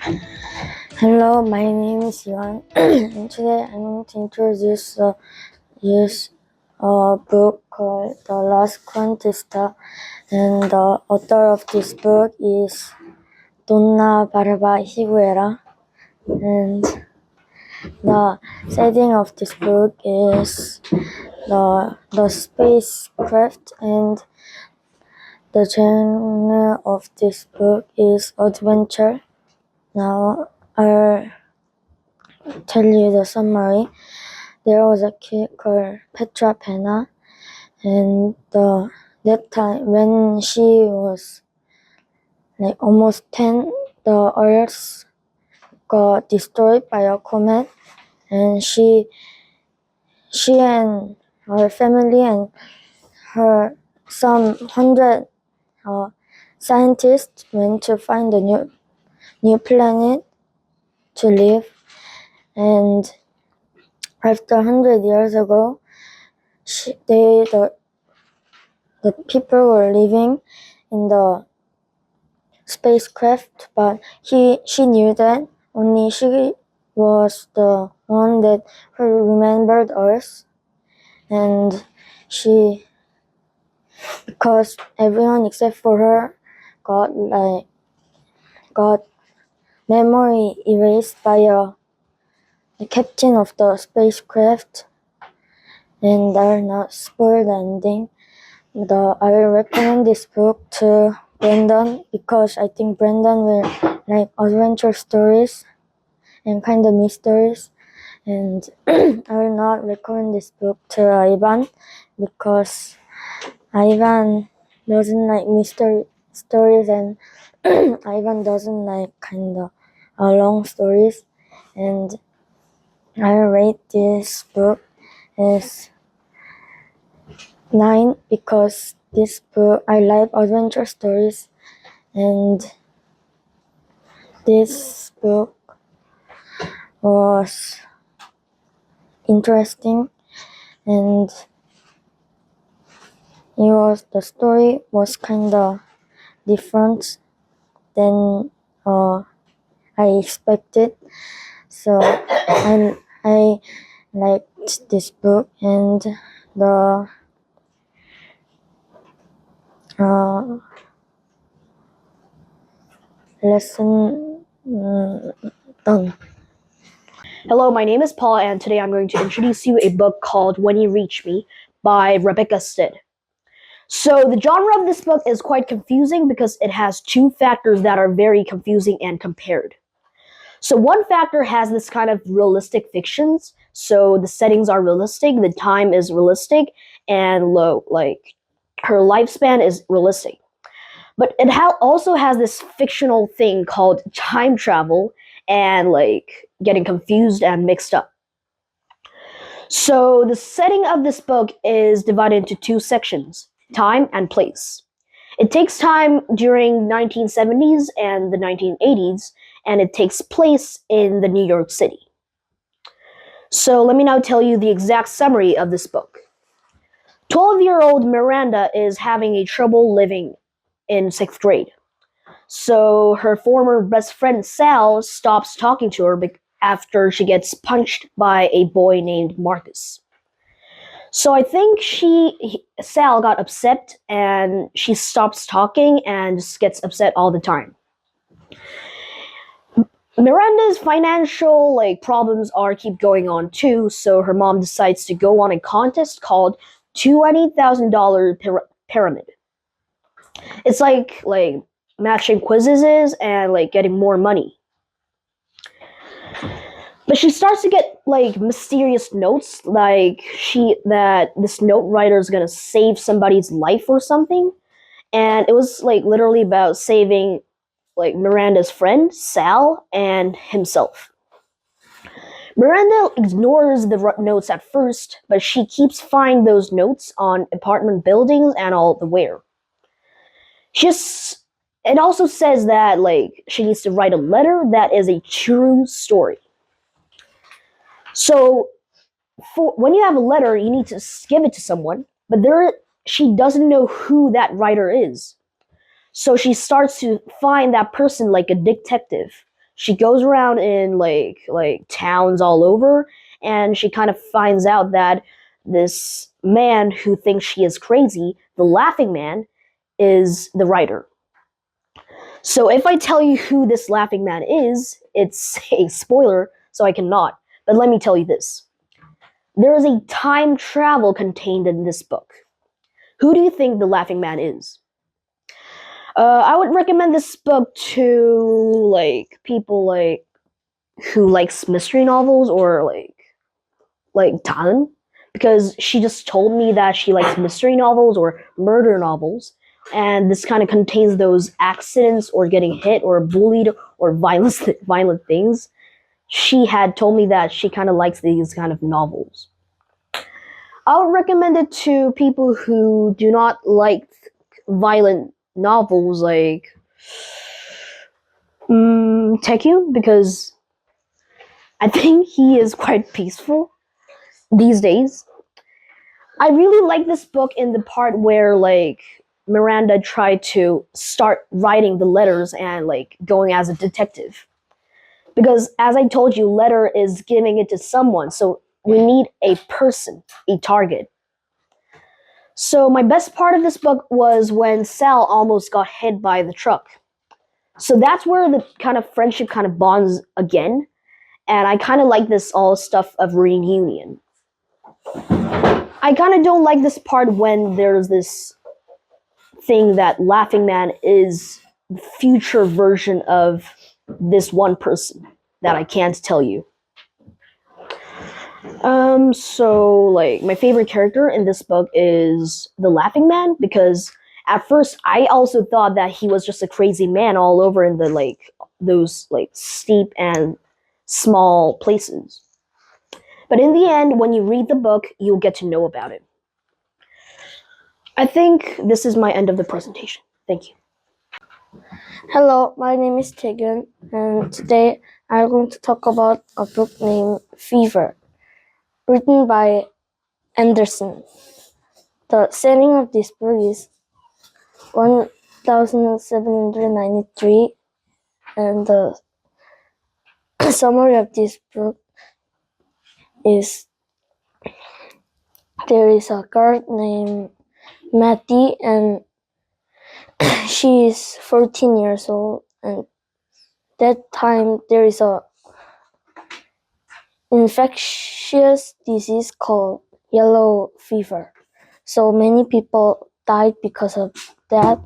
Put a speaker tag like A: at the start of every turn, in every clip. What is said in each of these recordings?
A: Hello, my name is Yuan, and today I'm going to introduce a book called The Last Quantista, and the author of this book is Donna Barba Higuera, and the setting of this book is the spacecraft, and the genre of this book is adventure. Now I'll tell you the summary. There was a kid called Petra Pena, and that time when she was like almost 10, the Earth got destroyed by a comet, and she and her family and her some 100 scientists went to find a new planet to live, and after 100 years ago, the people were living in the spacecraft, but she knew that only she was the one that remembered Earth, and because everyone except for her got memory erased by the captain of the spacecraft, and I'll not spoil the ending. I will recommend this book to Brandon because I think Brandon will like adventure stories and kind of mysteries. And I will not recommend this book to Ivan because Ivan doesn't like mystery stories, and Ivan doesn't like kind of long stories. And I rate this book as 9 because this book, I like adventure stories, and this book was interesting, and the story was kind of different than I expected. So I liked this book, and the lesson done.
B: Hello, my name is Paul, and today I'm going to introduce you a book called When You Reach Me by Rebecca Stidd. So, the genre of this book is quite confusing because it has two factors that are very confusing and compared. So, one factor has this kind of realistic fictions, so the settings are realistic, the time is realistic, and her lifespan is realistic. But it also has this fictional thing called time travel and getting confused and mixed up. So the setting of this book is divided into two sections, time and place. It takes time during 1970s and the 1980s, and it takes place in the New York City. So let me now tell you the exact summary of this book. 12-year-old Miranda is having a trouble living in 6th grade. So her former best friend Sal stops talking to her after she gets punched by a boy named Marcus. So I think Sal got upset and she stops talking and just gets upset all the time. Miranda's financial problems keep going on too, so her mom decides to go on a contest called $20,000 pyramid. It's like matching quizzes and getting more money. But she starts to get mysterious notes, that this note writer is gonna save somebody's life or something, and it was literally about saving Miranda's friend Sal and himself. Miranda ignores the notes at first, but she keeps finding those notes on apartment buildings and all the where. It also says that she needs to write a letter that is a true story. So when you have a letter, you need to give it to someone, but she doesn't know who that writer is. So she starts to find that person like a detective. she goes around in like towns all over, and she kind of finds out that this man who thinks she is crazy, the laughing man, is the writer. So if I tell you who this laughing man is, it's a spoiler, so I cannot. But let me tell you this. There is a time travel contained in this book. Who do you think the laughing man is? I would recommend this book to like people like who likes mystery novels or like Tan, because she just told me that she likes mystery novels or murder novels, and this kind of contains those accidents or getting hit or bullied or violent things. She had told me that she kind of likes these kind of novels. I would recommend it to people who do not like violent novels like Taekyon, because I think he is quite peaceful these days. I really like this book in the part where like Miranda tried to start writing the letters and like going as a detective. Because as I told you, letter is giving it to someone, so we need a person, a target. So my best part of this book was when Sal almost got hit by the truck. So that's where the kind of friendship kind of bonds again, and I kind of like this all stuff of reunion. I kind of don't like this part when there's this thing that Laughing Man is the future version of this one person that I can't tell you. So like my favorite character in this book is the Laughing Man, because at first I also thought that he was just a crazy man all over in the like those like steep and small places. But in the end, when you read the book, you'll get to know about it. I think this is my end of the presentation. Thank you.
A: Hello, my name is Tegan, and today I'm going to talk about a book named Fever, written by Anderson. The setting of this book is 1793, and the summary of this book is there is a girl named Matty, and she is 14 years old, and that time there is a infectious disease called yellow fever. So many people died because of that,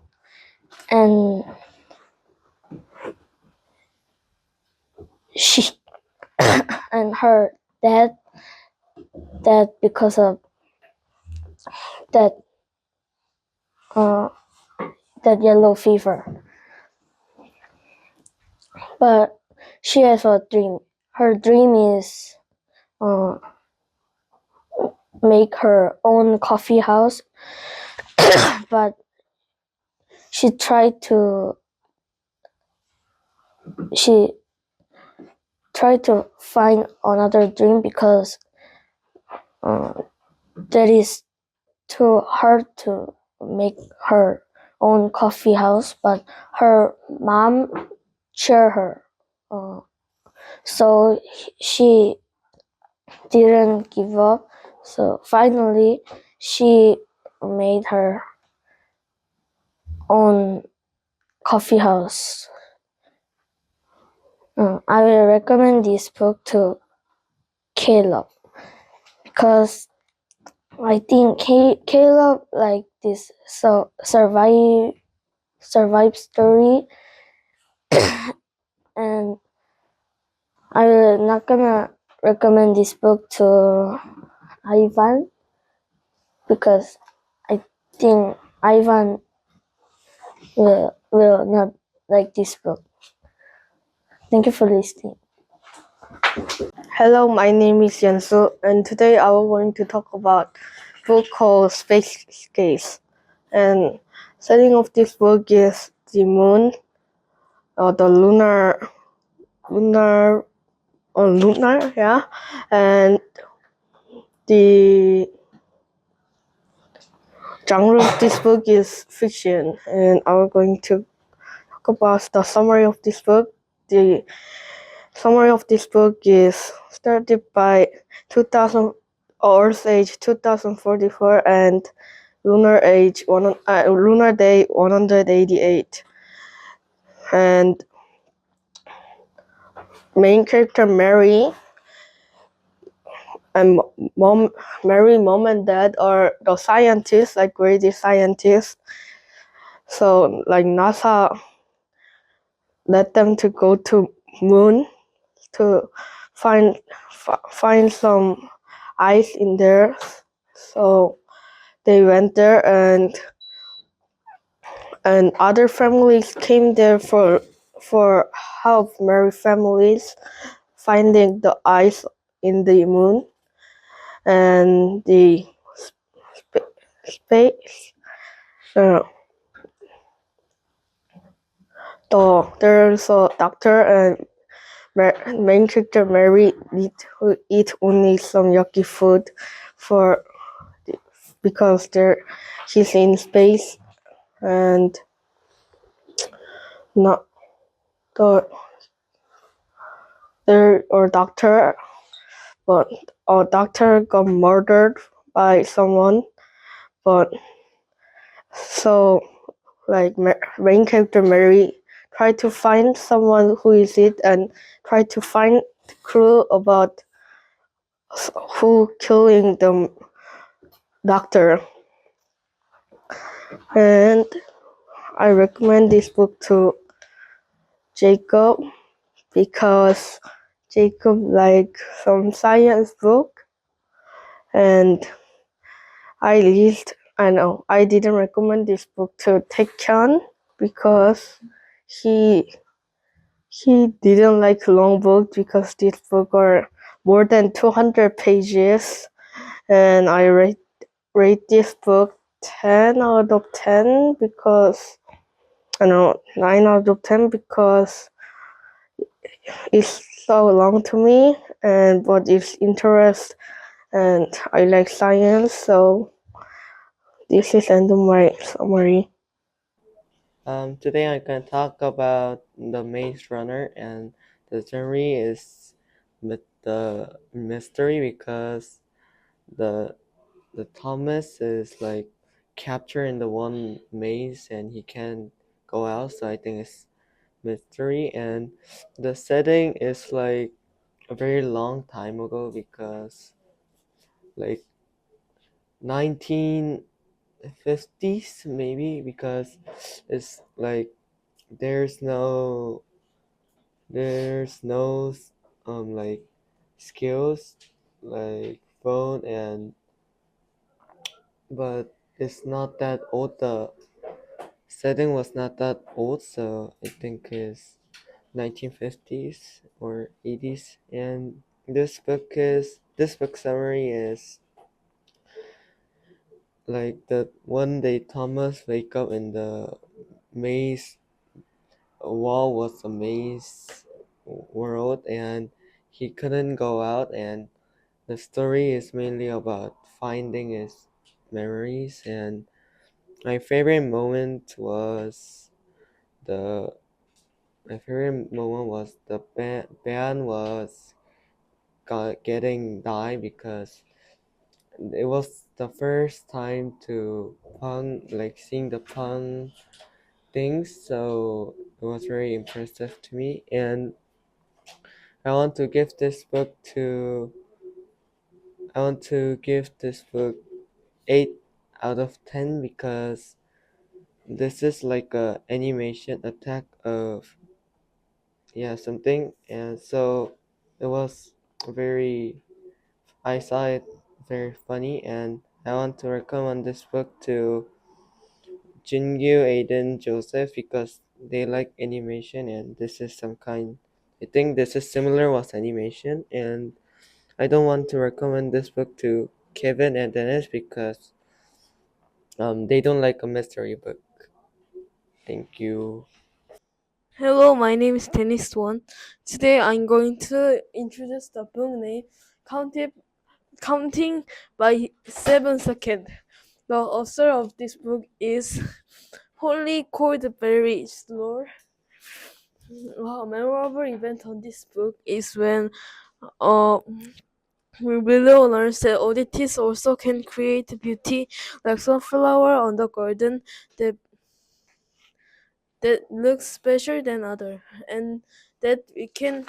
A: and she and her dad because of that that yellow fever. But she has a dream. Her dream is make her own coffee house, but she tried to find another dream because that is too hard to make her own coffee house, but her mom cheer her. So she didn't give up. So finally, she made her own coffee house. I will recommend this book to Caleb because I think Caleb like this survive story, and I will not gonna recommend this book to Ivan because I think Ivan will not like this book. Thank you for listening.
C: Hello, my name is Yansu, and today I am going to talk about a book called Space Case. And setting of this book is the moon, or the lunar, yeah. And the genre of this book is fiction, and I'm going to talk about the summary of this book. The summary of this book is started by 2000 Earth age 2044 and lunar day 188, and main character Mary and mom and dad are the scientists, like crazy scientists. So like NASA let them to go to moon to find some ice in there. So they went there, and other families came there for help Mary families finding the ice in the moon, and the space. There's a doctor, and main character Mary need to eat only some yucky food for because she's in space, and not the there or doctor, but a doctor got murdered by someone. But so like main character Mary tried to find someone who is it, and try to find the clue about who killing the doctor. And I recommend this book to Jacob because Jacob like some science book, and I didn't recommend this book to Taekyon because he didn't like long books, because this book are more than 200 pages, and I rate this book 10 out of 10 because 9 out of 10 because it's so long to me, and but it's interest, and I like science, so this is end of my summary.
D: Today I'm gonna talk about the Maze Runner, and the genre is the mystery because the Thomas is like captured in the one maze and he can't go out, so I think it's mystery. And the setting is like a very long time ago because like 1950s maybe, because it's like there's no like skills like phone, and but it's not that old, the setting was not that old, so I think it's 1950s or 80s. And this book summary is like the one day Thomas wake up in the maze wall was a maze world, and he couldn't go out, and the story is mainly about finding his memories. And my favorite moment was the the band was getting die, because it was the first time to punk, like seeing the punk things, so it was very impressive to me. And I want to give this book to I want to give this book 8 out of 10 because this is like a animation attack of something, and so it was very I saw it very funny, and I want to recommend this book to Jingyu, Aiden, Joseph because they like animation, and this is some kind. I think this is similar with animation, and I don't want to recommend this book to Kevin and Dennis because they don't like a mystery book. Thank you.
E: Hello, my name is Tennis One. Today I'm going to introduce the book name Counting by 7 Seconds. The author of this book is Holly Coldberry Slower. A memorable event on this book is when uh, Willow learns that oddities also can create beauty, like sunflower on the garden that looks special than other, and that we can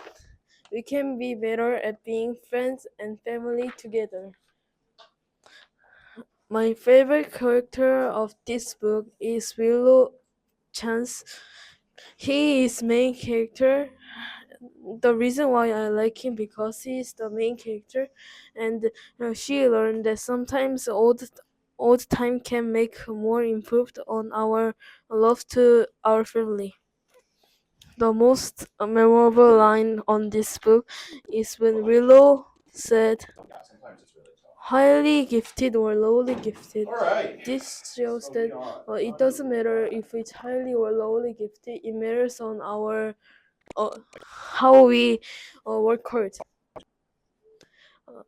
E: be better at being friends and family together. My favorite character of this book is Willow Chance. He is main character. The reason why I like him because he is the main character, and she learned that sometimes old time can make more improved on our love to our family. The most memorable line on this book is when Willow said, highly gifted or lowly gifted. This shows that it doesn't matter if it's highly or lowly gifted, it matters on our how we work hard.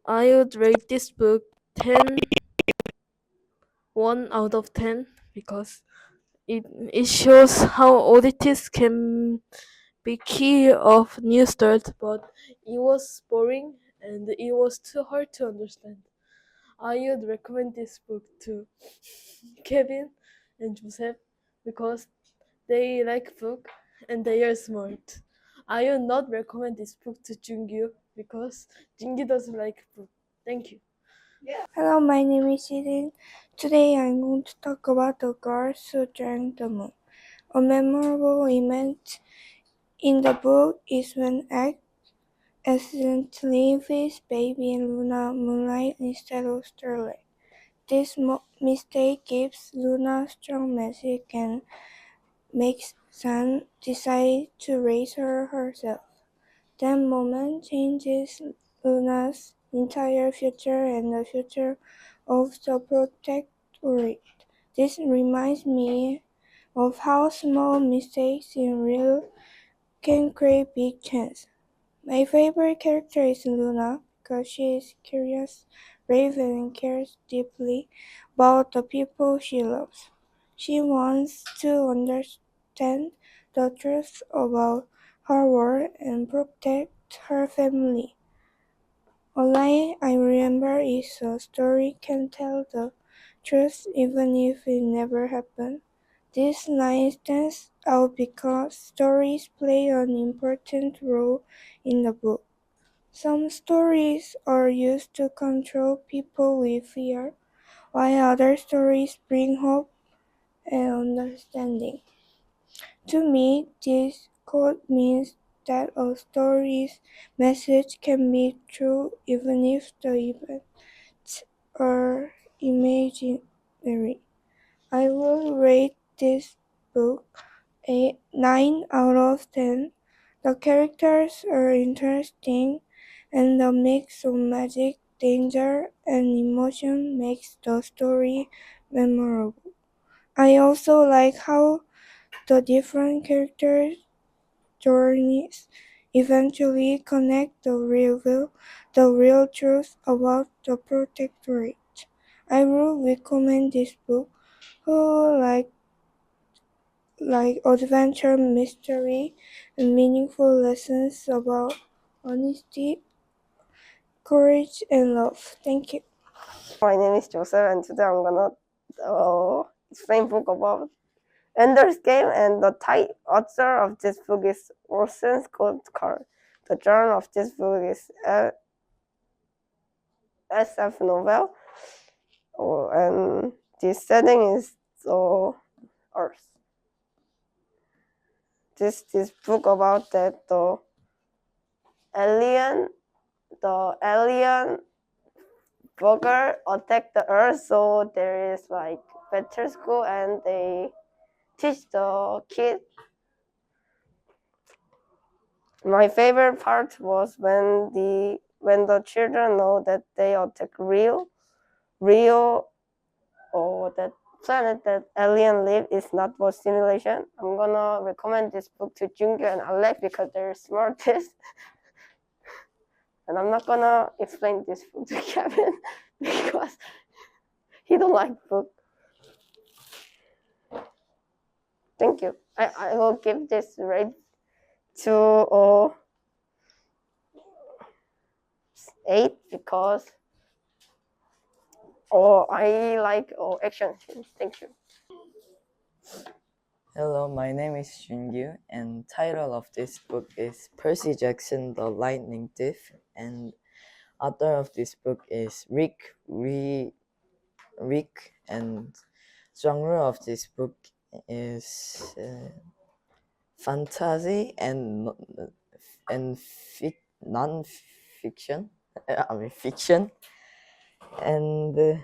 E: I would rate this book 10, 1 out of 10 because it shows how oddities can be key of new start, but it was boring and it was too hard to understand. I would recommend this book to Kevin and Joseph because they like book and they are smart. I would not recommend this book to Jungyu because Jungyu doesn't like book. Thank you.
F: Hello, my name is Eden. Today I'm going to talk about the girls who drank the moon. A memorable event in the book is when Egg accidentally feeds baby Luna moonlight instead of starlight. This mistake gives Luna strong magic and makes Sun decide to raise her herself. That moment changes Luna's entire future and the future of the Protectorate. This reminds me of how small mistakes in real can create big change. My favorite character is Luna because she is curious, brave, and cares deeply about the people she loves. She wants to understand the truth about her world and protect her family. A line I remember is a story can tell the truth even if it never happened. This line stands out because stories play an important role in the book. Some stories are used to control people with fear, while other stories bring hope and understanding. To me, this quote means that a story's message can be true even if the events are imaginary. I will rate this book a 9 out of 10. The characters are interesting, and the mix of magic, danger, and emotion makes the story memorable. I also like how the different characters' journeys eventually connect to reveal the real truth about the Protectorate. I would recommend this book who like adventure, mystery, and meaningful lessons about honesty, courage, and love. Thank you.
C: My name is Joseph, and today I'm gonna explain book about Ender's Game, and the author of this book is Orson Scott Card. The genre of this book is SF novel, and the setting is Earth. This book about that alien the alien bugger attacked the Earth, so there is like better school, and they teach the kid. My favorite part was when the children know that they attack real, or that planet that alien live is not for simulation. I'm gonna recommend this book to Jungyo and Alex because they're smartest. And I'm not gonna explain this book to Kevin because he don't like book. Thank you. I will give this rate to 8 because I like action. Thank you.
G: Hello, my name is Junyu, and title of this book is Percy Jackson: The Lightning Thief, and author of this book is Rick, and genre of this book is fantasy and non-fiction. Fiction, and the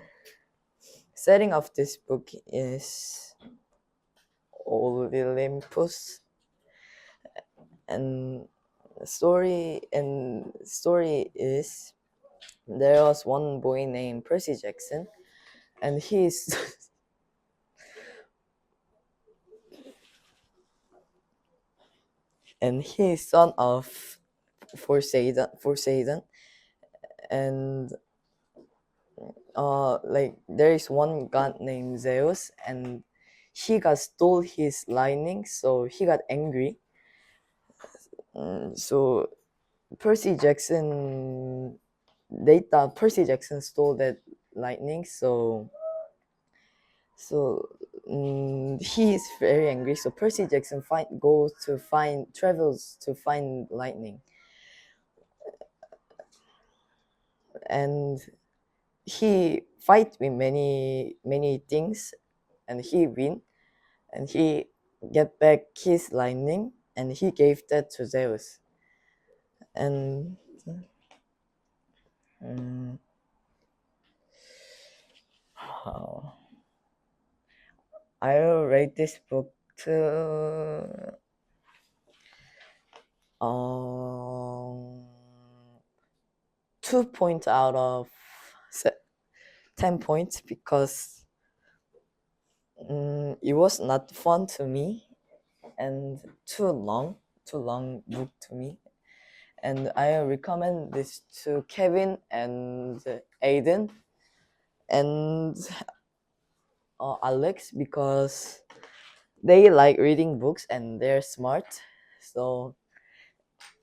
G: setting of this book is Olympus, and story is there was one boy named Percy Jackson, and he's and he's son of Poseidon, and like there is one god named Zeus, and he got stole his lightning, so he got angry. So Percy Jackson, they thought Percy Jackson stole that lightning, so he is very angry. So Percy Jackson travels to find lightning, and he fight with many things, and he win, and he get back his lightning, and he gave that to Zeus. And I will rate this book to 2 points out of 10 points, because it was not fun to me, and too long book to me. And I recommend this to Kevin and Aiden and Alex, because they like reading books and they're smart. So,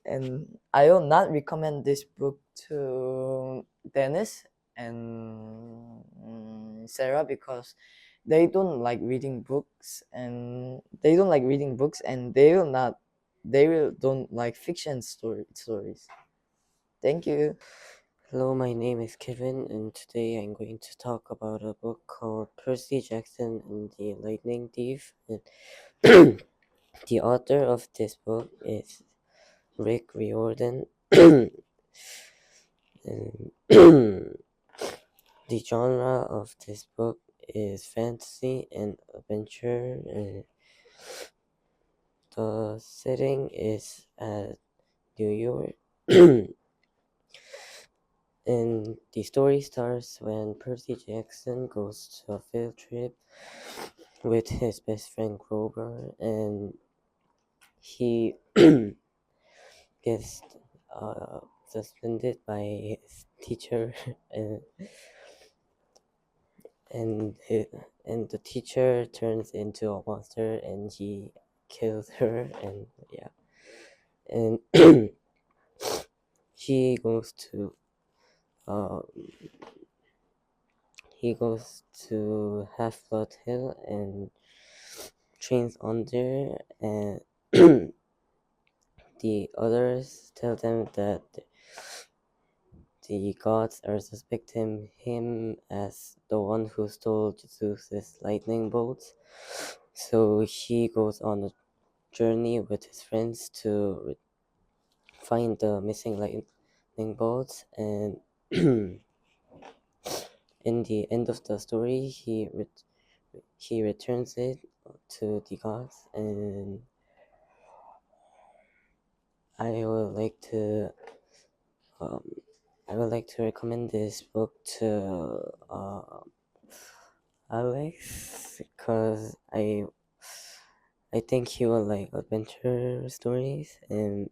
G: and I will not recommend this book to Dennis and Sarah, because they don't like reading books, and they don't like fiction stories. Thank you.
H: Hello, my name is Kevin, and today I'm going to talk about a book called Percy Jackson and the Lightning Thief. And the author of this book is Rick Riordan. And the genre of this book is fantasy and adventure. And the setting is at New York. And the story starts when Percy Jackson goes to a field trip with his best friend Grover, and he gets suspended by his teacher, and the teacher turns into a monster, and he kills her, and yeah, and he goes to Half-Blood Hill and trains under, and the others tell them that the gods are suspecting him as the one who stole Zeus's lightning bolts. So he goes on a journey with his friends to find the missing lightning bolts, and in the end of the story, he returns it to the gods. And I would like to recommend this book to Alex, because I think he will like adventure stories, and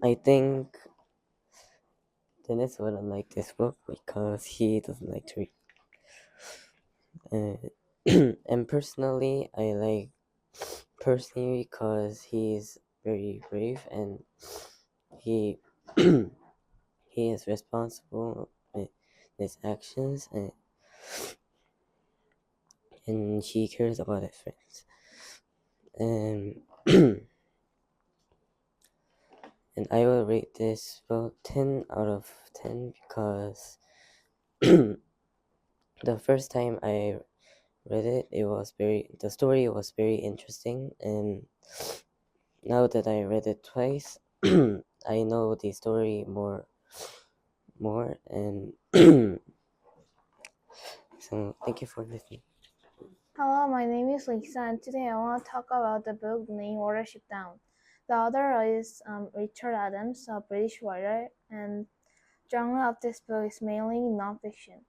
H: I think Dennis wouldn't like this book because he doesn't like to read. and personally, I like Percy because he's very brave and he he is responsible with his actions and he cares about his friends. And and I will rate this book 10 out of 10 because the first time I read it, the story was very interesting, and now that I read it twice, I know the story more, and so thank you for listening.
I: Hello, my name is Lisa, and today I want to talk about the book named Watership Down. The author is Richard Adams, a British writer, and genre of this book is mainly nonfiction.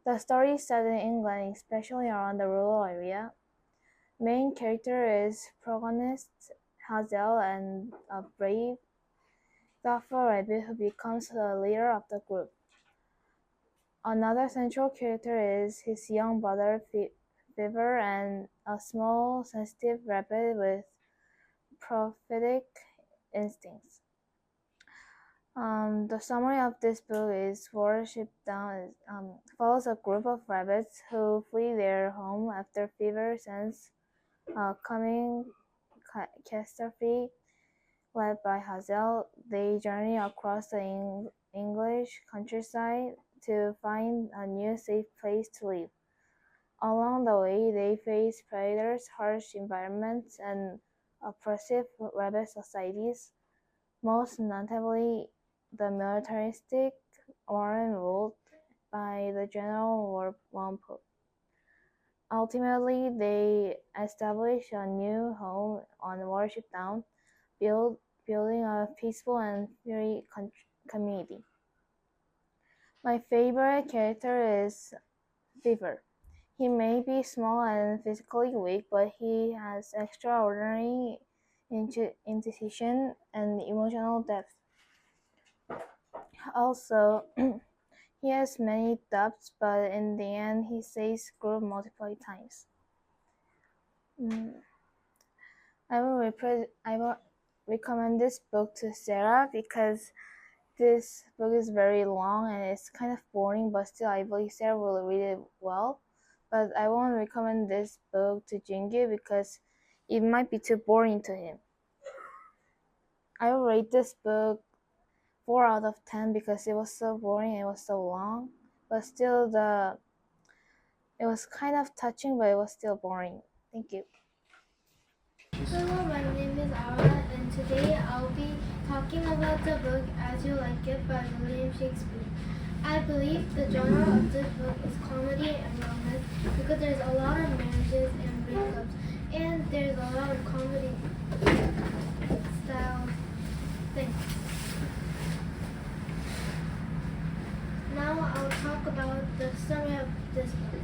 I: The story is set in England, especially around the rural area. Main character is protagonist Hazel and a brave, thoughtful rabbit who becomes the leader of the group. Another central character is his young brother Fever and a small, sensitive rabbit with prophetic instincts. The summary of this book is Watership Down follows a group of rabbits who flee their home after Fever sends a coming catastrophe. Led by Hazel, they journey across the English countryside to find a new safe place to live. Along the way, they face predators, harsh environments, and oppressive rabbit societies, most notably the militaristic Warren ruled by the General Wampo. Ultimately, they establish a new home on Watership Down, building a peaceful and free community. My favorite character is Fever. He may be small and physically weak, but he has extraordinary intuition and emotional depth. Also, he has many doubts, but in the end, he saves group multiple times. I will recommend this book to Sarah because this book is very long and it's kind of boring, but still I believe Sarah will read it well. But I won't recommend this book to Jingyu because it might be too boring to him. I will rate this book 4 out of 10 because it was so boring and it was so long. But still it was kind of touching, but it was still boring. Thank you.
J: Hello, my name is Ara, and today I'll be talking about the book As You Like It by William Shakespeare. I believe the genre of this book is comedy and romance because there's a lot of marriages and breakups, and there's a lot of comedy style things. Now I'll talk about the story of this book.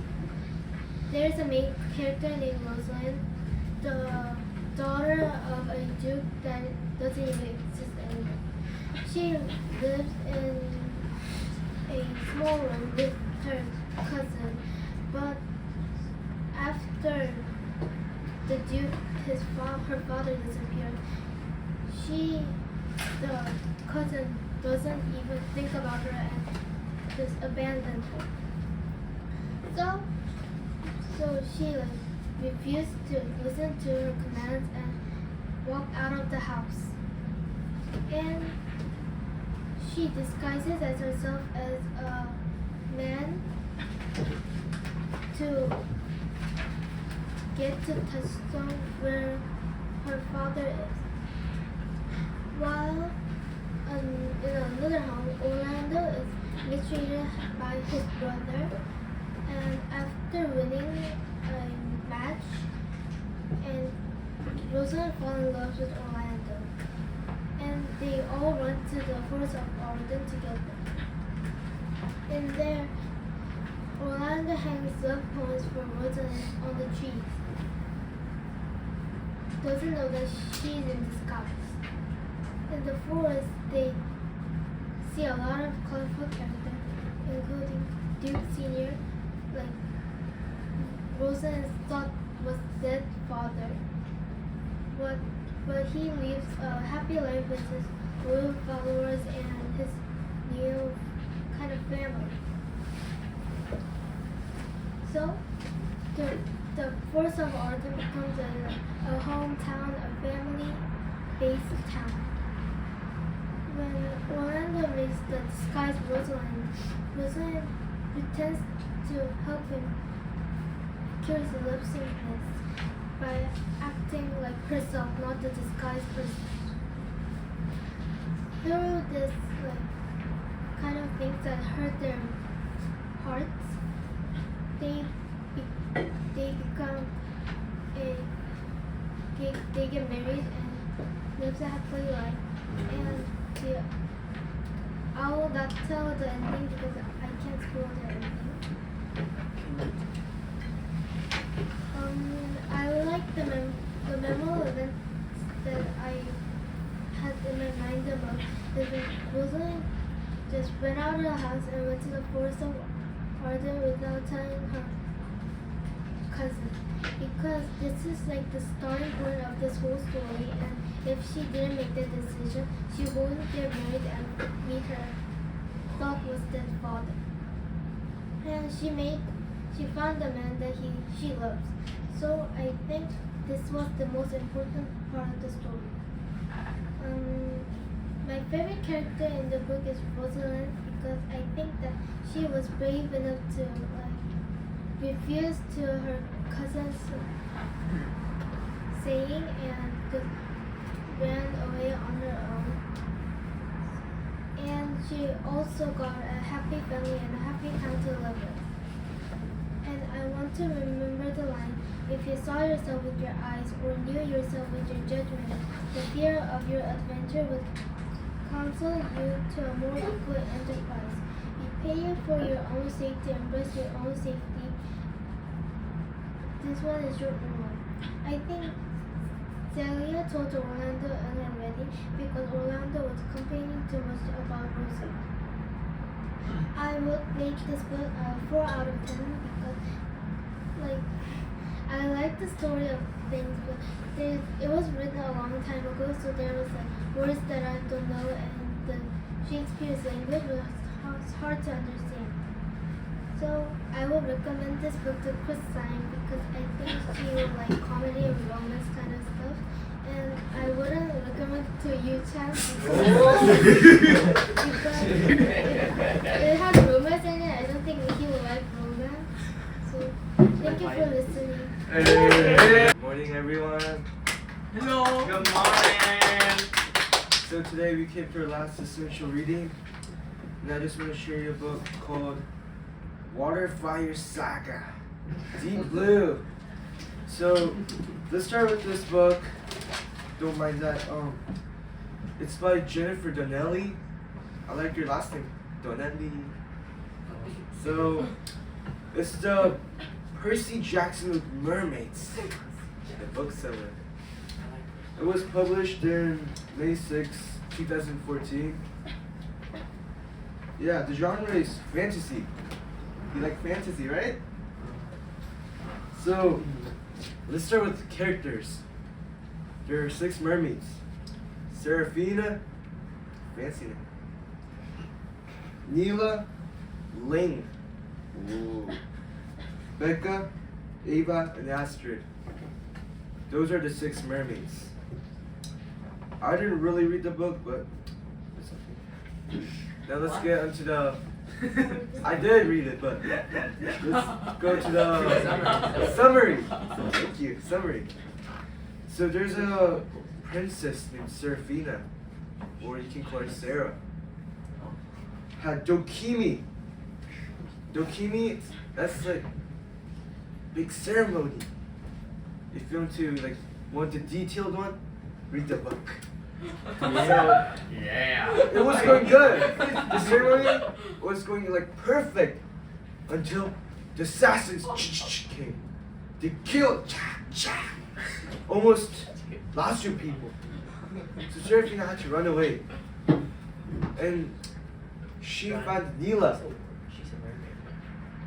J: There's a main character named Rosalind, the daughter of a duke that doesn't even exist anymore. She lives in a small room with her cousin, but after the duke, her father disappeared, the cousin doesn't even think about her and just abandoned her. So she refused to listen to her commands and walked out of the house. And she disguises as herself as a man to get to Touchstone where her father is. While in another home, Orlando is mistreated by his brother, and after winning a match, and Rosalind falls in love with Orlando, and they all run to the forest of Arden together. In there, Orlando hangs love poems for Rosalind on the trees. Doesn't know that she's in disguise. In the forest, they see a lot of colorful characters, including Duke Senior, like Rosalind thought was dead father. But he lives a happy life with his loyal followers and his new kind of family. So the Forest of Arden becomes a hometown, a family-based town. When Orlando meets the disguised Rosalind, Rosalind pretends to help him cure his lip sickness by acting like herself, not the disguised person. Through this kind of things that hurt their hearts, they become they get married and live a happy life. And I will not tell the ending because I can't spoil the ending. I like the memorable events that I had in my mind about is when Rosalind just went out of the house and went to the Forest of Arden without telling her cousin, because this is like the starting point of this whole story, and if she didn't make that decision, she wouldn't get married and meet her thought was dead father. And she found the man that she loves. So I think this was the most important part of the story. My favorite character in the book is Rosalind because I think that she was brave enough to refuse to her cousin's saying and just ran away on her own. And she also got a happy family and a happy town to live with. And I want to remember the line, if you saw yourself with your eyes or knew yourself with your judgment, the fear of your adventure would counsel you to a more equal enterprise. You pay for your own safety, embrace your own safety. This one is your own one. I think Celia told Orlando on her wedding because Orlando was complaining too much about Rosie. I would make this book a 4 out of 10 because I like the story of things, but it was written a long time ago, so there was words that I don't know, and the Shakespeare's language was hard to understand. So I would recommend this book to Chris Stein because I think she will like comedy and romance kind of stuff, and I wouldn't recommend it to you, Chad, because it has romance in it. I don't think he will like romance. So thank you for listening.
K: Good morning, everyone.
L: Hello.
K: Good morning. So today we came to our last essential reading, and I just want to share you a book called Water Fire Saga, Deep Blue. So let's start with this book. Don't mind that. It's by Jennifer Donnelly. I like your last name, Donnelly. So it's the Percy Jackson with mermaids. The bookseller. It was published in May 6, 2014. Yeah, the genre is fantasy. You like fantasy, right? So, let's start with the characters. There are 6 mermaids. Seraphina, fancy name. Neela, Ling. Ooh. Becca, Ava, and Astrid. Those are the 6 mermaids. I didn't really read the book, but it's okay. Now let's get into the... I did read it, but let's go to the summary. Thank you, summary. So there's a princess named Seraphina, or you can call her Sarah. Had Dokimi. Dokimi, that's like big ceremony. If you want the detailed one, read the book. So,
L: Yeah.
K: it was going good. The ceremony was going perfect until the assassins came. They killed, almost lost 2 people. So Seraphina had to run away, and she found Neela.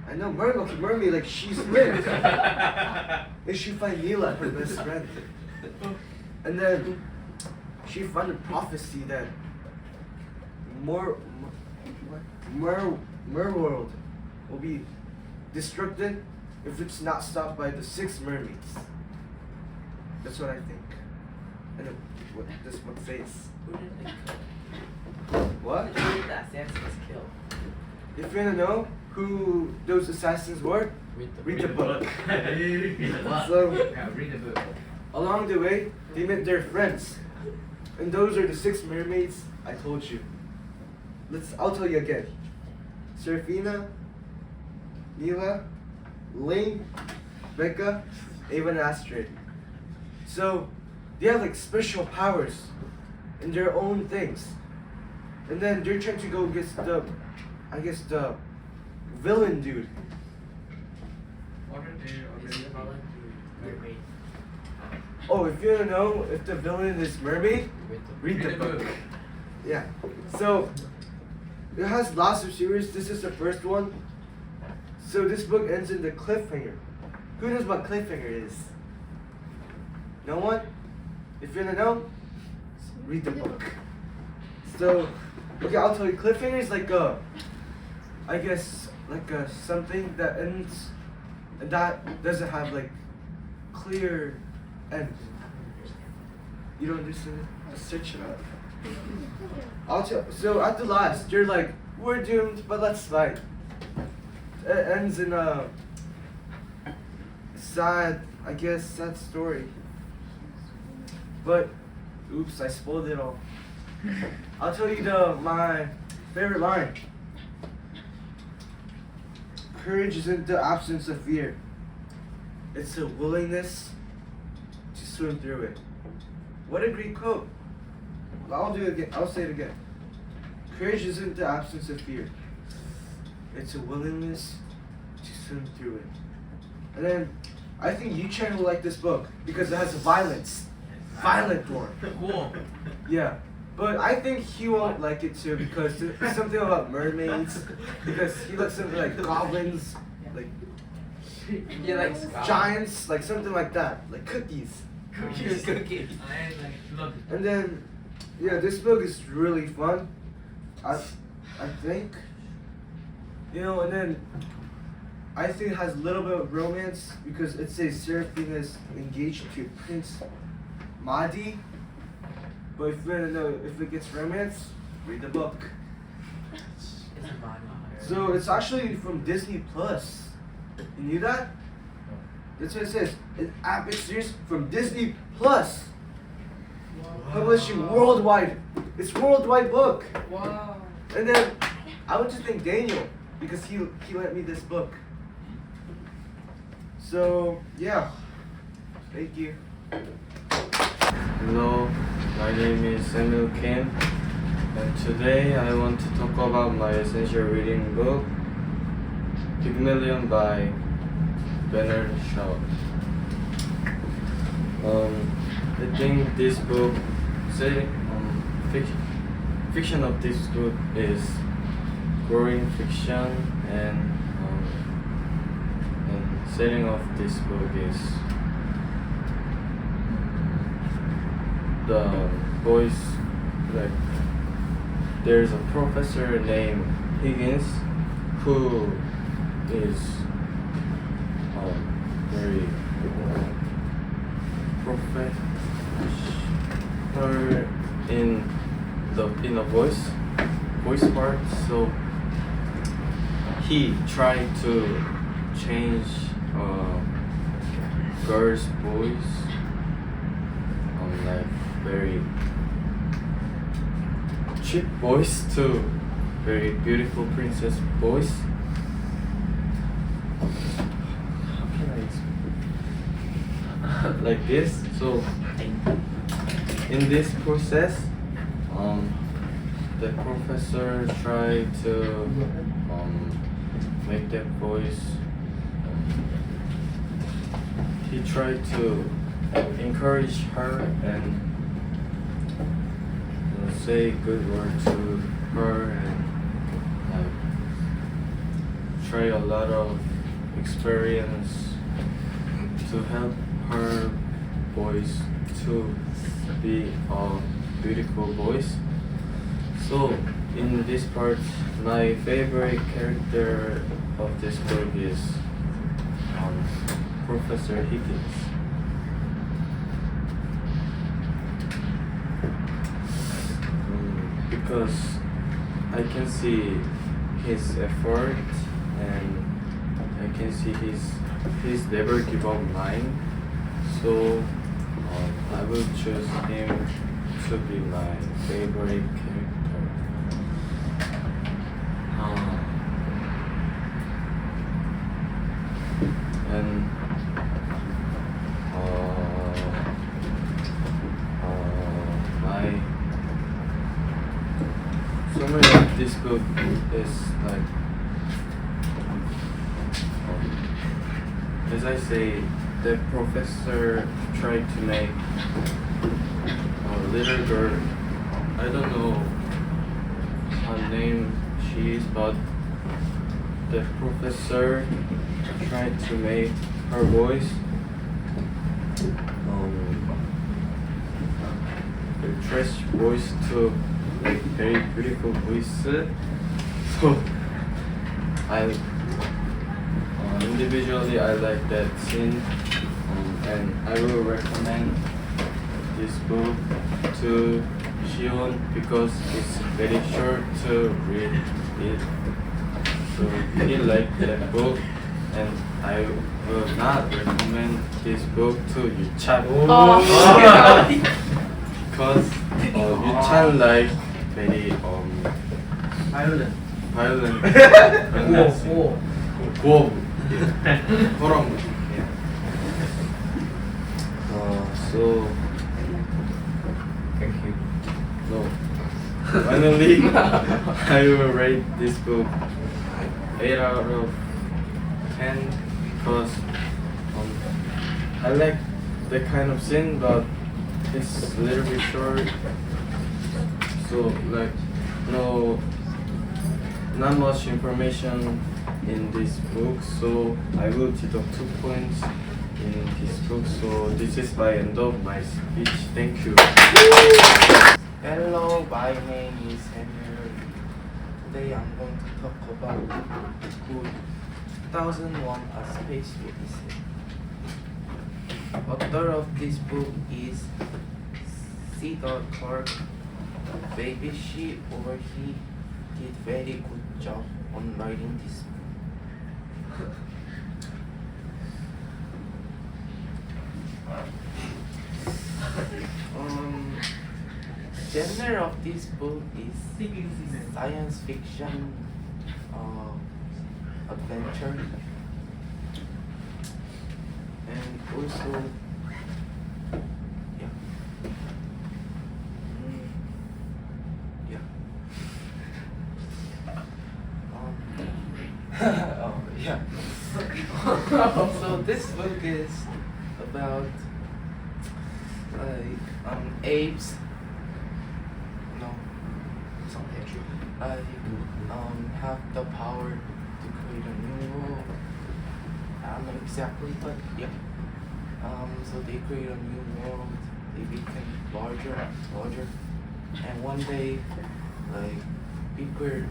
K: I know mermaid, like she swims. And she find Mila, her best friend. And then she found a prophecy that Merworld will be destructed if it's not stopped by the 6 mermaids. That's what I think. And what this one says.
G: Who did they kill?
K: What?
G: Who did the assassins kill?
K: If you wanna know who those assassins were, read the book. So,
L: Yeah, read the book.
K: along the way, they met their friends. And those are the 6 mermaids I told you. I'll tell you again. Serafina, Mila, Ling, Becca, Ava, and Astrid. So, they have like special powers in their own things. And then they're trying to go against the villain dude.
L: What are they already following to mermaid?
K: Oh, if you wanna know if the villain is mermaid, read the book. Yeah. So it has lots of series. This is the first one. So this book ends in the cliffhanger. Who knows what cliffhanger is? No one? If you wanna know, read the book. So, okay, I'll tell you. Cliffhanger is like something that ends and that doesn't have like clear end. You don't understand it? Just search it up. So at the last, you're like, we're doomed, but let's fight. It ends in a sad story. But, oops, I spoiled it all. I'll tell you my favorite line. Courage isn't the absence of fear. It's a willingness to swim through it. What a great quote. I'll do it again. I'll say it again. Courage isn't the absence of fear. It's a willingness to swim through it. And then I think Yu-chan will like this book because it has violence. Violent one.
L: Cool.
K: Yeah. But I think he won't like it too because there's something about mermaids. Because he likes something like goblins, like
L: He likes
K: giants, like something like that, like cookies.
L: cookies. I love it.
K: And then, yeah, this book is really fun. I think. You know, and then I think it has a little bit of romance because it says Seraphina is engaged to Prince Mahdi. But if you want to know if it gets romance, read the book. So it's actually from Disney Plus. You knew that? That's what it says. An epic series from Disney Plus. Publishing worldwide. It's a worldwide book.
L: Wow.
K: And then I would just thank Daniel because he lent me this book. So yeah. Thank you.
M: Hello, my name is Samuel Kim, and today I want to talk about my essential reading book, Pygmalion by Bernard Shaw. I think this book, fiction of this book is growing fiction, and setting of this book is the boys, like there's a professor named Higgins who is very professional in the voice part, so he tried to change girls' voice, like very cheap voice to very beautiful princess voice. How can I explain? Like this. So in this process, the professor tried to make that voice. He tried to encourage her and say good word to her and try a lot of experience to help her voice to be a beautiful voice. So in this part, my favorite character of this book is Professor Higgins. Because I can see his effort and I can see his never give up mind. So I will choose him to be my favorite character. And my summary of this book is like, as I say, the professor tried to make a little girl. I don't know her name she is, but the professor tried to make her voice a trash voice to like very beautiful voice. So I individually I like that scene, and I will recommend this book to Shion because it's very short to read it. So he liked that book, and I will not recommend this book to Yuchan. Because Yuchan like very violent pregnancy. Whoa. Yeah. So thank you. No. Finally, I will rate this book 8 out of 10 because I like the kind of scene, but it's a little bit short. So like not much information in this book, so I will deduct 2 points in this book. So this is my end of my speech. Thank you.
N: Hello, my name is Henry. Today I'm going to talk about book 2001: A Space Odyssey. Author of this book is Cedar Clark. Baby, she or he did very good job on writing this book. Genre of this book is science fiction, adventure, and also so this book is about apes. Have the power to create a new world. I don't know exactly, but yeah. So they create a new world. They become larger, and one day, like people are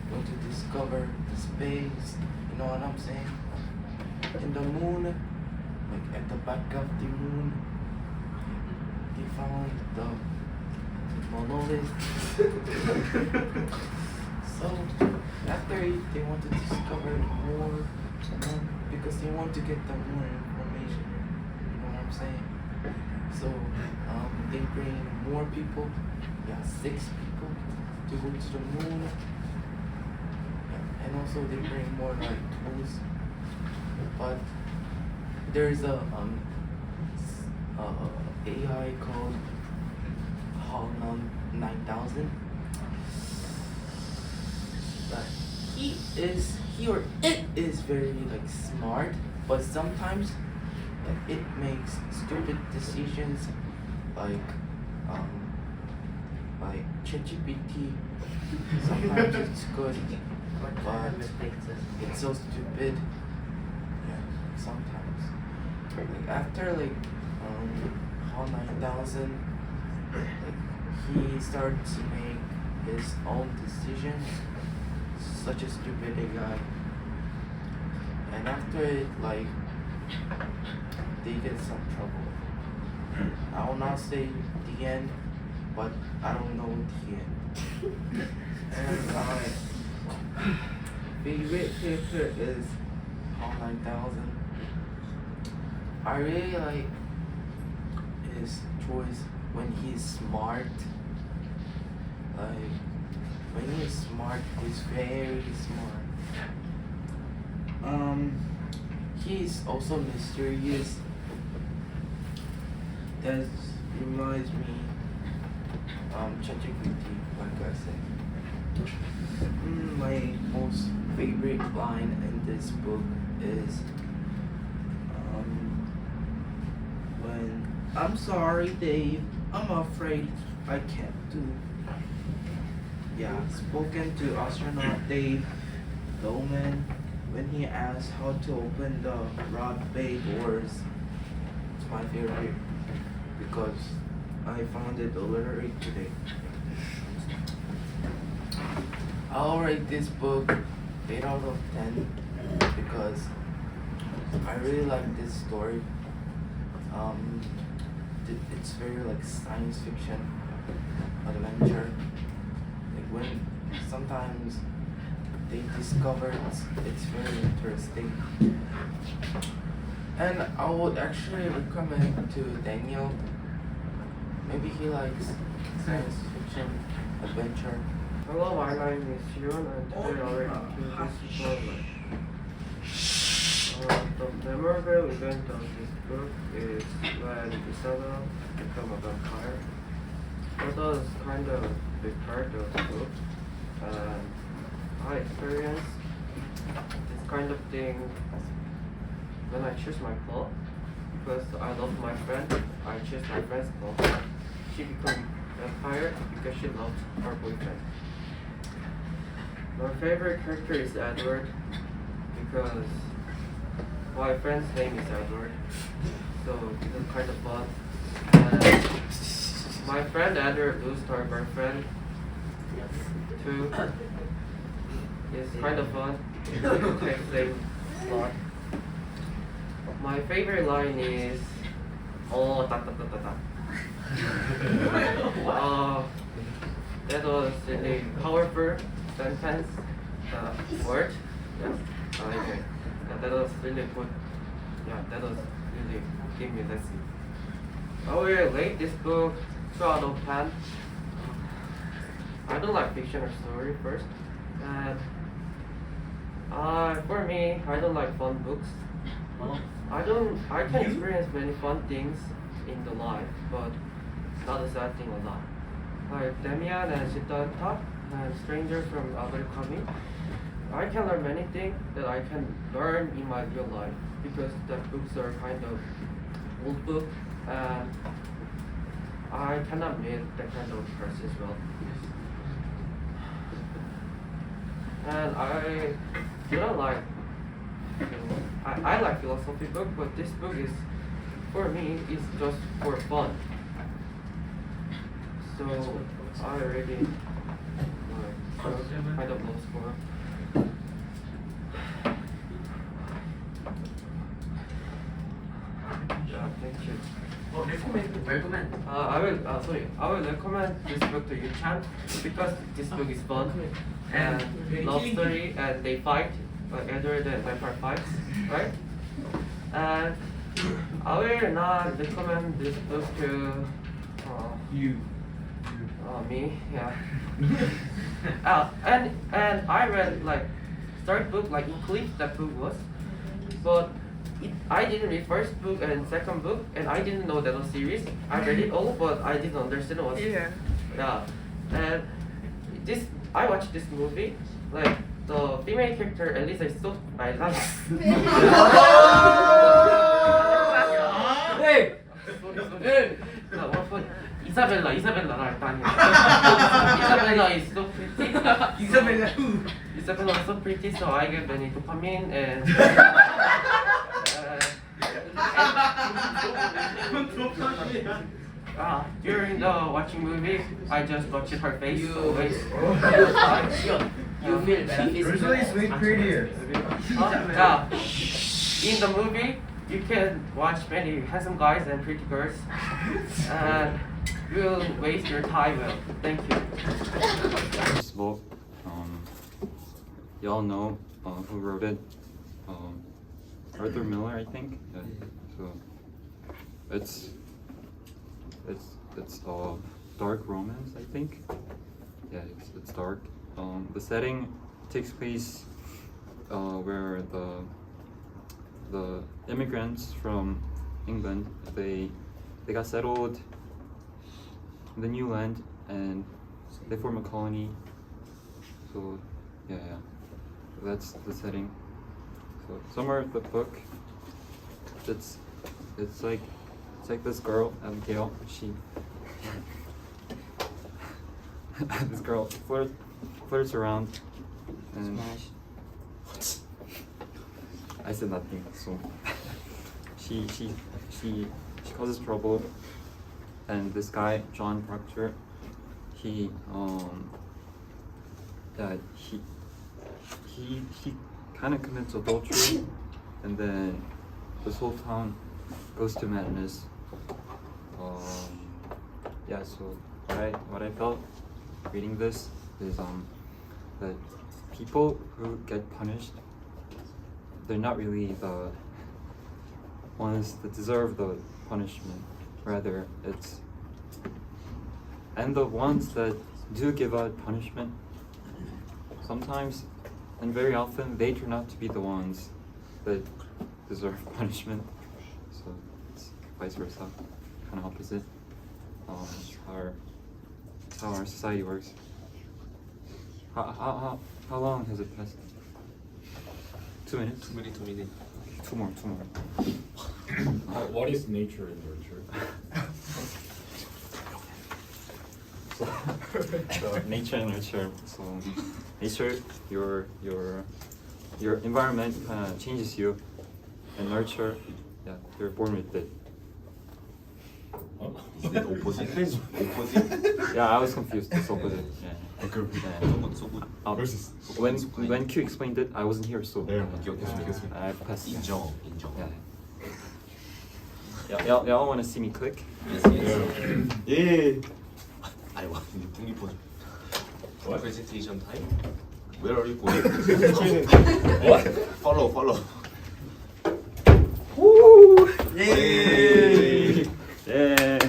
N: going to discover the space. You know what I'm saying? In the moon, like at the back of the moon, they found the monolith. So after they want to discover more because they want to get the more information. You know what I'm saying? So they bring more people. 6 people to go to the moon. And also they bring more like tools. But there's a AI called HAL 9000. But he or it is very like smart, but sometimes it makes stupid decisions like ChatGPT. Sometimes it's good, but it's so stupid. Yeah, sometimes. Like after HAL 9000, he starts to make his own decisions. Such a stupid guy. And after it, they get some trouble. I will not say the end, but I don't know the end. And my favorite character is HAL 9000. I really like his choice when he's smart. When he's smart, he's very smart. He's also mysterious. That reminds me, ChatGPT, like I said. My most favorite line in this book is when I'm sorry, Dave. I'm afraid I can't do. Yeah, spoken to astronaut Dave Bowman when he asked how to open the Rod Bay doors. It's my favorite because I found it illiterate today. I'll rate this book 8 out of 10 because I really like this story. It's very science fiction adventure. When sometimes they discover it's very interesting. And I would actually recommend to Daniel. Maybe he likes science fiction adventure.
L: Hello, my name is Shion, and today I will talk this book. The memorable event of this book is when Isabel became a vampire. That was kind of a big part of the book, and I experienced this kind of thing when I choose my clothes. Because I love my friend, I choose my friend's clothes. She became a vampire because she loved her boyfriend. My favorite character is Edward because my friend's name is Edward, so it's kind of fun. And my friend Edward loses her girlfriend too. It's kind of fun. It takes a lot. My favorite line is oh ta ta ta ta ta. That was really powerful sentence, word. Yeah, I like it. And that was really good. Yeah, that was really give me lesson. I will rate this book 2 out of 10. I don't like fiction or story first, and for me, I don't like fun books. I can experience many fun things in the life, but not a sad thing a lot. Like Demian and Siddhartha and strangers from other coming. I can learn many things that I can learn in my real life because the books are kind of old book, and I cannot meet that kind of person as well. And I don't like, I like philosophy book, but this book is, for me, is just for fun. So I really kind of low score. Yeah, thank you.
O: Recommend.
L: I will recommend this book to you, Chan, because this book is fun and love story, and they fight, like Edward and vampire fights, right? And I will not recommend this book to me, yeah. And I read third book, Eclipse, that book was, but I didn't read first book and second book, and I didn't know that was series. I read it all, but I didn't understand what. Yeah. And I watched this movie, the female character Elisa is so I love. Hey. No, what for? Isabella, Isabella is so pretty.
O: Isabella who?
L: Isabel also pretty, so I get many dopamine and. During the watching movie, I just watched her face.
O: You
L: so
O: feel
K: Originally, Sweet prettier.
L: Yeah. In the movie, you can watch many handsome guys and pretty girls, and you'll waste your time well. Thank you.
P: This book, y'all know who wrote it. Arthur Miller, I think. Yeah. So it's dark romance, I think. Yeah, it's dark. The setting takes place where the immigrants from England they got settled in the new land and they form a colony. So yeah, that's the setting. So somewhere in the book, it's like this girl Abigail. She this girl flirts around and I said nothing. So she causes trouble, and this guy John Proctor, he kind of commits adultery, and then this whole town goes to madness. Yeah. So what I felt reading this is that people who get punished, they're not really the ones that deserve the punishment. Rather, and the ones that do give out punishment, sometimes and very often they turn out to be the ones that deserve punishment. So it's vice versa, kind of opposite. How our society works. How long has it passed? 2 minutes?
O: 2 minutes. 2 minutes.
P: Two more.
Q: What is nature and nurture?
P: So nature and nurture. So nature, your environment kind of changes you, and nurture, yeah, you're born with it.
Q: Is it opposite? Opposite?
P: Yeah, I was confused. It's opposite. Yeah. When Q explained it, I wasn't here, so I passed.
Q: 인정.
P: Yeah. Y'all want to see me click?
Q: Yeah.
O: I want to put
Q: What?
O: presentation time. Where are you going?
Q: What?
O: Follow.
P: Woo!
Q: Yay!
P: Yeah.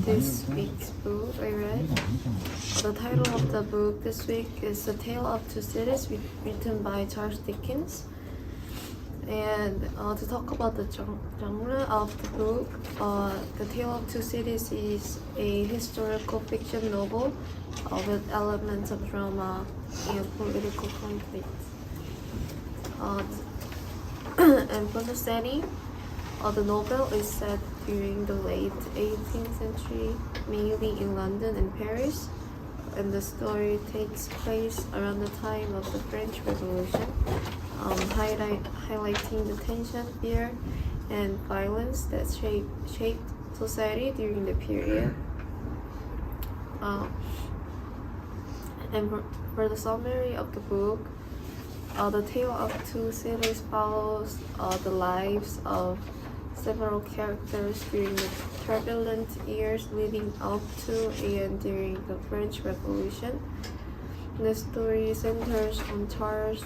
R: This week's book I read. The title of the book this week is A Tale of Two Cities, written by Charles Dickens. And to talk about the genre of the book, The Tale of Two Cities is a historical fiction novel with elements of drama and political conflict. And for the setting, the novel is set during the late 18th century, mainly in London and Paris, and the story takes place around the time of the French Revolution, highlighting the tension, fear, and violence that shaped society during the period. And for the summary of the book, The Tale of Two Cities follows the lives of several characters during the turbulent years leading up to and during the French Revolution. The story centers on Charles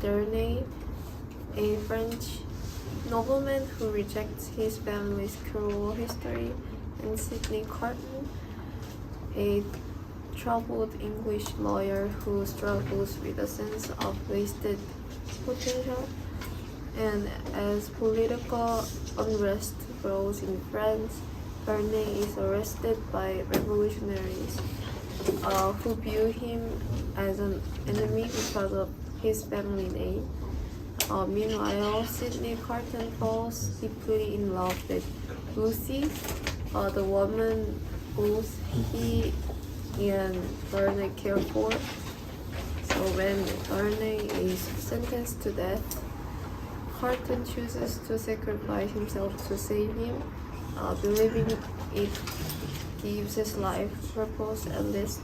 R: Darnay, a French nobleman who rejects his family's cruel history, and Sidney Carton, a troubled English lawyer who struggles with a sense of wasted potential. And as political unrest grows in France, Darnay is arrested by revolutionaries who view him as an enemy because of his family name. Meanwhile, Sidney Carton falls deeply in love with Lucy, the woman both he and Darnay care for. when Ernie is sentenced to death, Carlton chooses to sacrifice himself to save him, believing it gives his life purpose at least.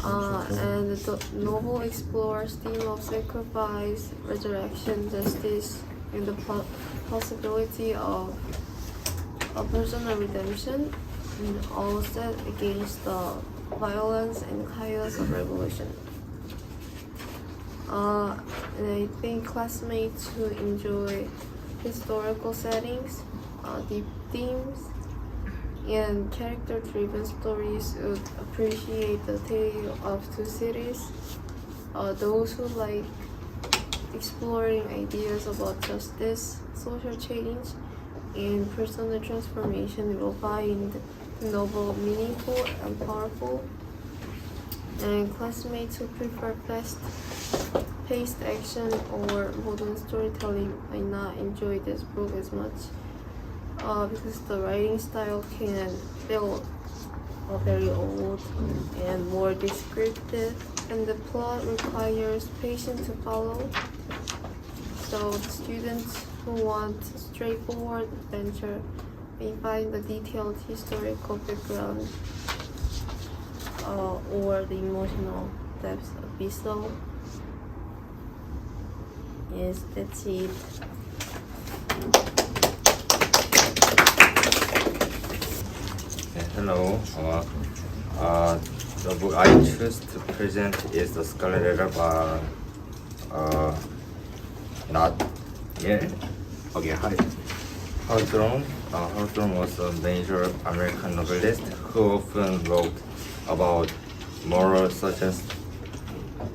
R: And the novel explores theme of sacrifice, resurrection, justice, and the possibility of a personal redemption, all set against the violence and chaos of revolution. And I think classmates who enjoy historical settings, deep themes, and character-driven stories would appreciate The Tale of Two Cities. Those who like exploring ideas about justice, social change, and personal transformation will find the novel meaningful and powerful. And classmates who prefer fast-paced action or modern storytelling might not enjoy this book as much, because the writing style can feel very old and more descriptive, and the plot requires patience to follow. So the students who want straightforward adventure may find the detailed historical background or the emotional depth a bit slow. Yes, that's it.
S: Hello. The book I choose to present is The Scarlet Letter by not yeah. Okay, hi. Hawthorne was a major American novelist who often wrote about moral such as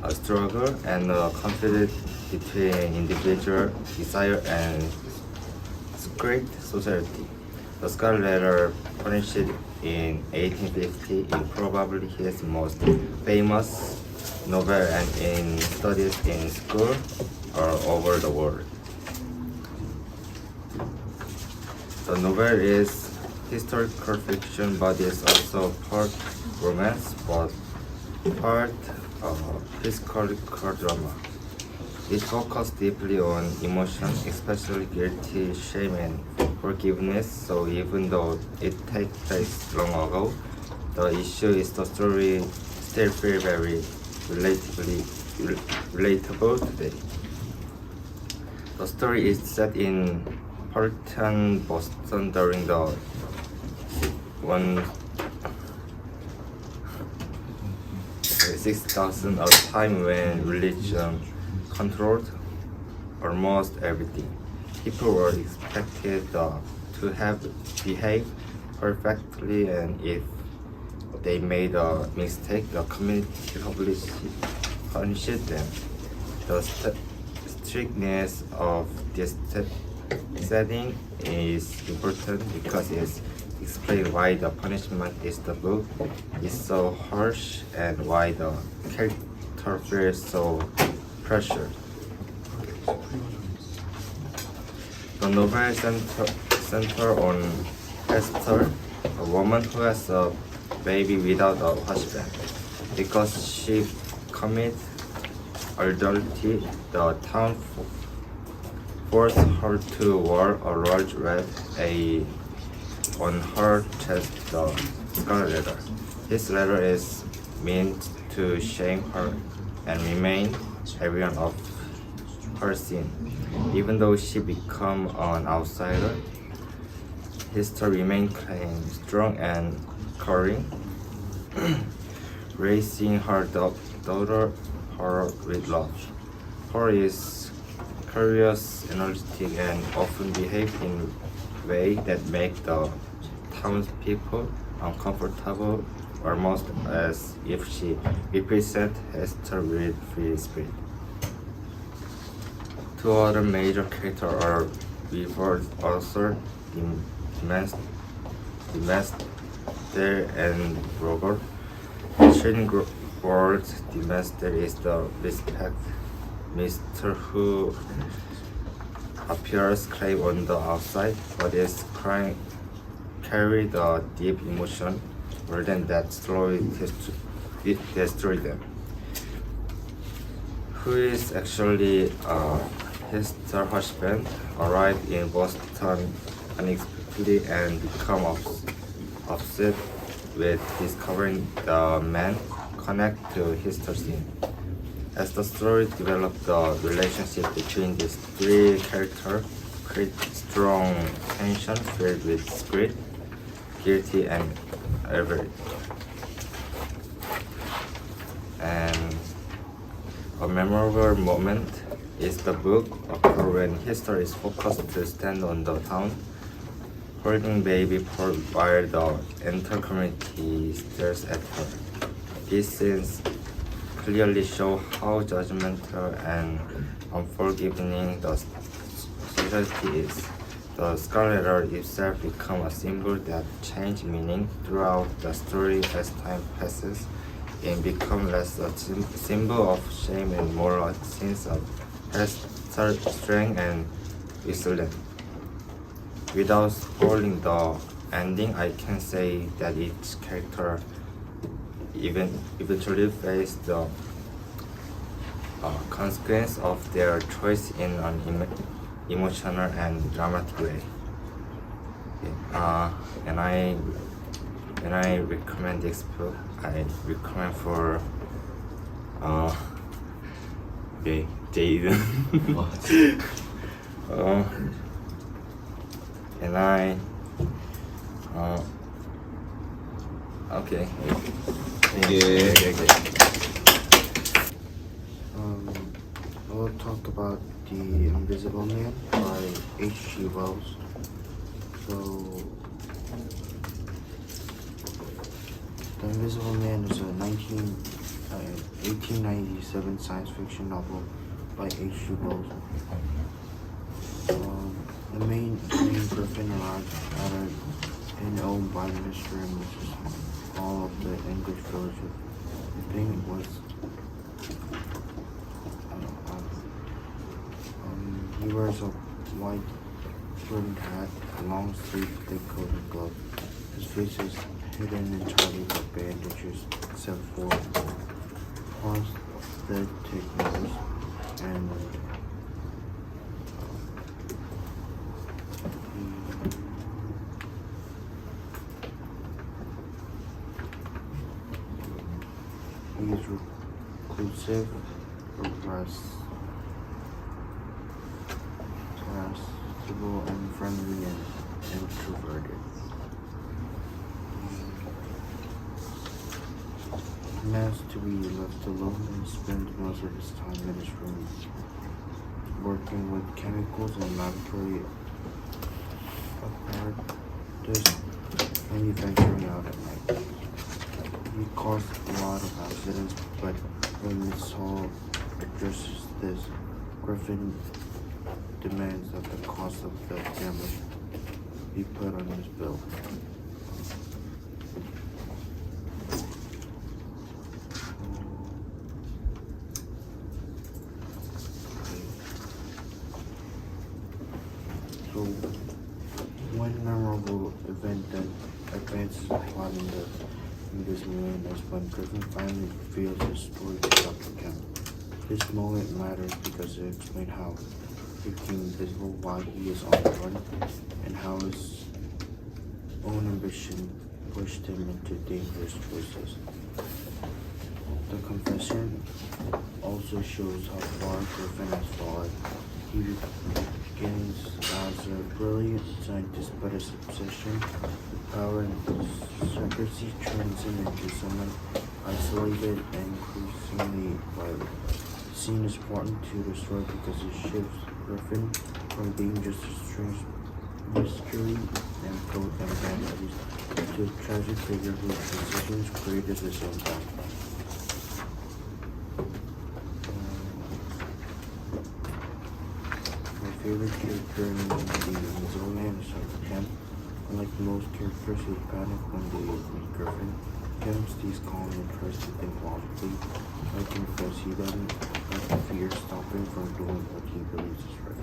S: a struggle and a conflict between individual desire and secret society. The Scarlet Letter, published in 1850, is probably his most famous novel and in studies in school all over the world. The novel is historical fiction, but is also part romance, but part historical drama. It focuses deeply on emotion, especially guilty, shame, and forgiveness. So even though it takes place long ago, the issue is the story still feel very relatable today. The story is set in Puritan Boston during the 6,000, a time when religion controlled almost everything. People were expected to behave perfectly, and if they made a mistake, the community punished them. The strictness of this setting is important because it explains why the punishment in the book is so harsh and why the character feels so pressured. The novel center on Esther, a woman who has a baby without a husband. Because she commits adultery, the town forced her to wear a large red A on her chest, the Scarlet Letter. This letter is meant to shame her and remind everyone of her sin. Even though she became an outsider, history remained strong and caring, raising her daughter with love. Her is curious, energetic, and often behave in ways that make the townspeople uncomfortable, almost as if she represents Esther with free spirit. Two other major characters are Weaver's author, Master and Robert. Shane Ward's The Master is the respect Mr. who appears calm on the outside, but is carry the deep emotion more than that slowly destroy them. who is actually his husband, arrived in Boston unexpectedly and become upset with discovering the man connect to history scene. As the story developed, the relationship between these three characters creates strong tension filled with spirit, guilty, and reverie. And a memorable moment is the book occur when history is focused to stand on the town, holding baby Paul while the entire community stares at her. These scenes clearly show how judgmental and unforgiving the society is. The Scarlet Letter itself becomes a symbol that changes meaning throughout the story as time passes. It becomes less a symbol of shame and more a sense of strength and resilience. Without spoiling the ending, I can say that each character eventually face the consequence of their choice in an emotional and dramatic way. And I recommend this book. I recommend for Jaden. And I okay.
T: I will talk about The Invisible Man by H.G. Wells. So, The Invisible Man is a 1897 science fiction novel by H.G. Wells. The main griffin arrives at an inn owned by Mr. and Mrs. Hall of the English Fellowship. The thing was he wears a white brimmed hat, a long sleeved thick coat and gloves. His face is hidden entirely by bandages, except for prosthetic nose and he is reclusive, irascible, and friendly and introverted. He has to be left alone and spends most of his time in his room working with chemicals and laboratory apparatus and venturing out at night. He caused a lot of accidents, but when Miss Hall addresses this, Griffin demands that the cost of the damage be put on his bill. So, one memorable event that advances the plot in this moment is when Griffin finally reveals his story to Dr. Kemp. This moment matters because it explains how he became invisible while he is on the run, and how his own ambition pushed him into dangerous choices. The confession also shows how far Griffin has fallen. He begins as a brilliant scientist, but his obsession with power and secrecy turns him into someone isolated and increasingly violent. The scene is important to the story because it shifts Griffin from being just a strange mystery and code and fantasies to a tragic figure whose decisions created his own path. My favorite character in The Invisible Man is Dr. Kemp. Unlike most characters who panic when they meet Griffin, Kemp stays calm and tries to think logically. I confess he doesn't let the fear stop him from doing what he believes is right.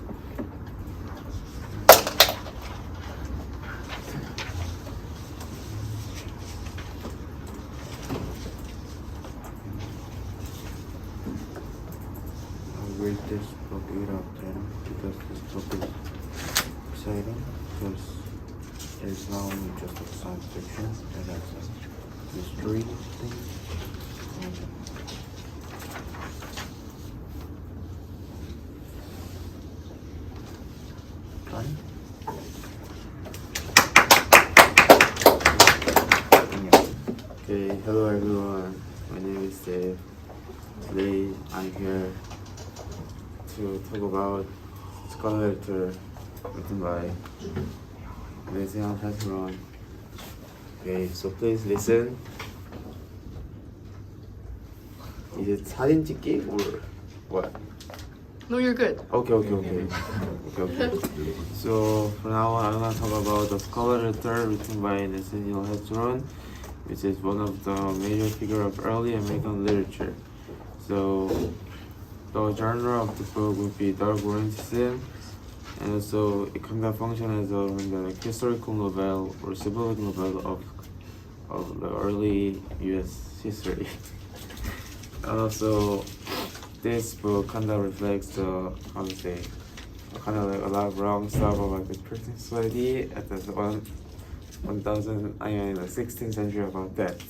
T: this book 8 out of 10 because this book is exciting because it's not only just a science fiction, it has a mystery thing. Done?
N: Okay, hello everyone. My name is Dave. Today I'm here to talk about scholar letter written by Lesean Patron. Okay, so please listen. Is it 사진 찍기 or what?
U: No, you're good.
N: Okay. So for now on, I'm gonna talk about the scholar letter written by Nathaniel Hawthorne, which is one of the major figures of early American literature. So the genre of the book would be dark romanticism, and also it can function as a historical novel or symbolic novel of the early U.S. history. And also, this book kind of reflects the, how to say, kind of like a lot of wrong stuff about the Christian society at the 16th century about that.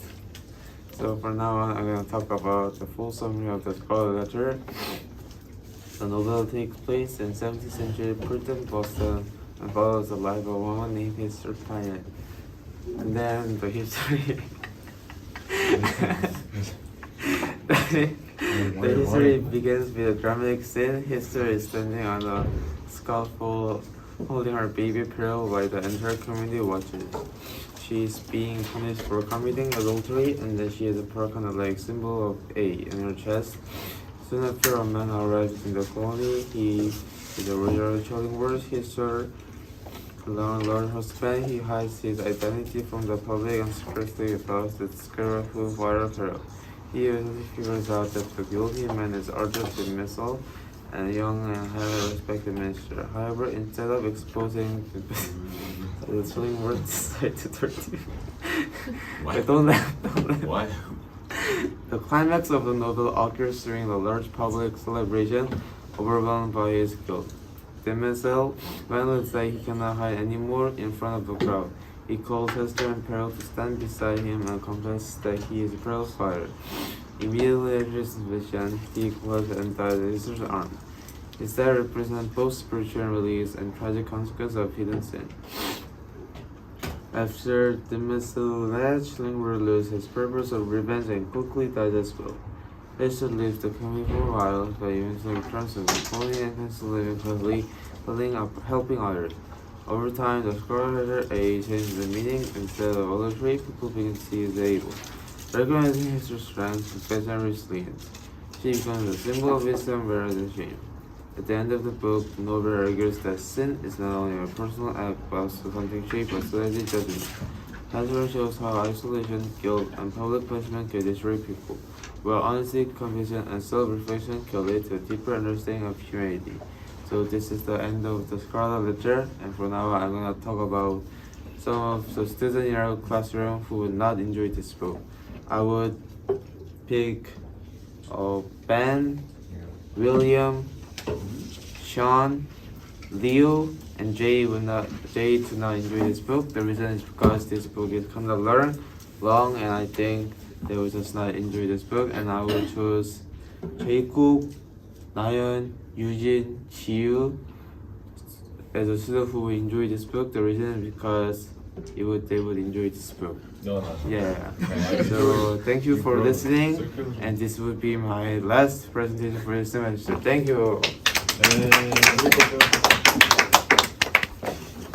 N: So for now on, I'm going to talk about the full summary of the Scarlet Letter. The novel takes place in 17th century Puritan Boston and follows the life of a woman named Hester Prynne. And then the history. The history begins with a dramatic scene. Hester is standing on a scaffold holding her baby Pearl while the entire community watches. She is being punished for committing adultery, and then she has a pearl kind of like symbol of A in her chest. Soon after, a man arrives in the colony. He is a original Chillingworth. Hester learns her span. He hides his identity from the public and secretly vows to discover who fired her. He eventually figures out that the guilty man is Arthur de Missile, and a young and highly respected minister. However, instead of exposing the Chillingworth decide to torture. Wait, don't laugh.
O: Why?
N: The climax of the novel occurs during the large public celebration, overwhelmed by his guilt. De Missile finally decides he cannot hide anymore in front of the crowd. He calls Hester and Pearl to stand beside him and confesses that he is Pearl's father. Immediately after his confession, he collapsed and died at Hester's arms. His death represents both spiritual release and tragic consequence of hidden sin. After the missile death, Chillingworth loses his purpose of revenge and quickly dies as well. Hester leaves the community for a while, but eventually returns to the colony and continues living quietly, helping others. Over time, the Scarlet Letter A changes the meaning. Instead of adultery, people begin to see the evil. Recognizing Hester's strength, compassion, and resilience, she becomes a symbol of wisdom rather than shame. At the end of the book, the novel argues that sin is not only a personal act but also something shaped by society's judgment. Hawthorne shows how isolation, guilt, and public punishment can destroy people, while honesty, compassion, and self-reflection can lead to a deeper understanding of humanity. So this is the end of the Scarlet Letter, and for now I'm going to talk about some of the students in our classroom who would not enjoy this book. I would pick Ben, William, Sean, Leo, and Jay do not enjoy this book. The reason is because this book is kind of long, and I think they will just not enjoy this book. And I will choose Jacob, Nayeon, Eugene, Chiyu as a student who will enjoy this book. The reason is because they would enjoy this book. Yeah. So thank you for listening, and this would be my last presentation for this semester. Thank you.